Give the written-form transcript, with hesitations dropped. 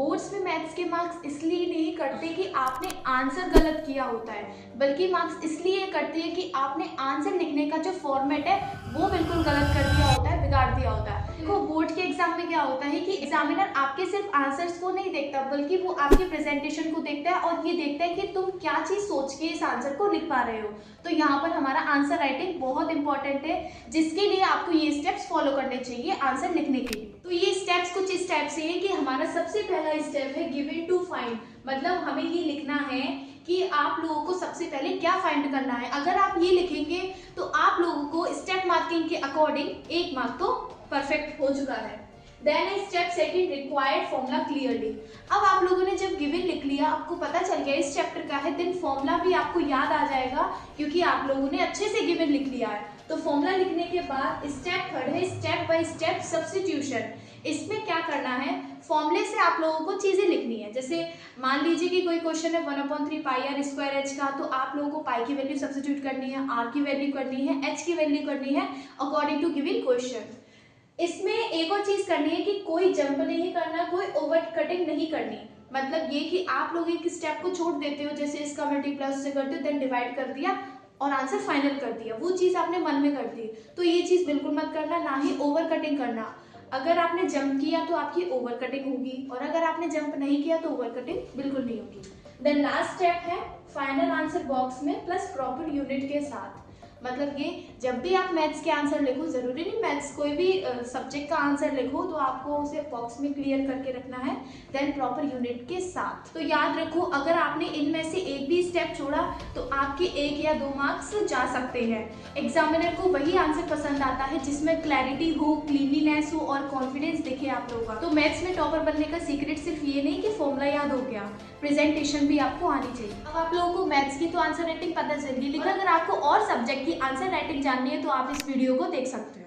Boards में maths के marks इसलिए नहीं कटते कि आपने आंसर गलत किया होता है, बल्कि मार्क्स इसलिए कटते हैं कि आपने आंसर लिखने का जो फॉर्मेट है वो बिल्कुल गलत कर दिया होता है, बिगाड़ दिया होता है। देखो बोर्ड के एग्जाम में क्या होता है कि एग्जामिनर आपके सिर्फ आंसर्स को नहीं देखता, बल्कि वो आपके प्रेजेंटेशन को देखता है और ये देखता है कि तुम क्या चीज सोच के इस आंसर को लिख पा रहे हो। तो यहाँ पर हमारा आंसर राइटिंग बहुत इंपॉर्टेंट है, जिसके लिए आपको ये स्टेप्स फॉलो करने चाहिए आंसर लिखने के लिए। तो ये स्टेप्स कुछ इस टाइप से है कि हमारा सबसे पहला स्टेप है गिवन टू फाइंड, मतलब हमें ये लिखना है कि आप लोगों को सबसे पहले क्या फाइंड करना है। अगर आप ये लिखेंगे तो आप लोगों को स्टेप मार्किंग के अकॉर्डिंग 1 मार्क तो परफेक्ट हो चुका है। Then step second required formula clearly. अब आप लोगों ने जब गिवन लिख लिया, आपको पता चल गया इस चैप्टर का है, देन फॉर्मूला भी आपको याद आ जाएगा क्योंकि आप लोगों ने अच्छे से गिवन लिख लिया है। तो फॉर्मूला लिखने के बाद स्टेप थर्ड है स्टेप बाय स्टेप सब्स्टिट्यूशन। इसमें क्या करना है, फॉर्मूले से आप लोगों को चीजें लिखनी है। जैसे मान लीजिए कि कोई क्वेश्चन है 1/3 पाई आर स्क्वायर एच का, तो आप लोगों को पाई की वैल्यू सब्स्टिट्यूट करनी है, आर की वैल्यू करनी है, एच की वैल्यू करनी है अकॉर्डिंग टू गिवन क्वेश्चन। इसमें एक और चीज करनी है कि कोई जंप नहीं करना, कोई ओवर कटिंग नहीं करनी। मतलब ये कि आप लोग एक स्टेप को छोड़ देते हो, जैसे इसका मल्टीप्लस से करते हो, देन डिवाइड कर दिया और आंसर फाइनल कर दिया, वो चीज आपने मन में कर दी। तो ये चीज बिल्कुल मत करना, ना ही ओवर कटिंग करना। अगर आपने जंप किया तो आपकी ओवर कटिंग होगी, और अगर आपने जंप नहीं किया तो ओवर कटिंग बिल्कुल नहीं होगी। देन लास्ट स्टेप है फाइनल आंसर बॉक्स में प्लस प्रॉपर यूनिट के साथ। मतलब ये जब भी आप मैथ्स के आंसर लिखो, जरूरी नहीं मैथ्स कोई भी सब्जेक्ट का आंसर लिखो तो आपको उसे बॉक्स में क्लियर करके रखना है, देन प्रॉपर यूनिट के साथ। तो याद रखो, अगर आपने इनमें से एक भी स्टेप छोड़ा तो आपके 1 या 2 मार्क्स जा सकते हैं। एग्जामिनर को वही आंसर पसंद आता है जिसमें क्लैरिटी हो, क्लीनलीनेस हो और कॉन्फिडेंस दिखे आप लोगों का। तो मैथ्स में टॉपर बनने का सीक्रेट सिर्फ ये नहीं कि फॉर्मूला याद हो गया, प्रेजेंटेशन भी आपको आनी चाहिए। अब आप लोगों को मैथ्स की तो आंसर राइटिंग पता चल गई, लेकिन अगर आपको और सब्जेक्ट की आंसर राइटिंग जाननी है तो आप इस वीडियो को देख सकते हैं।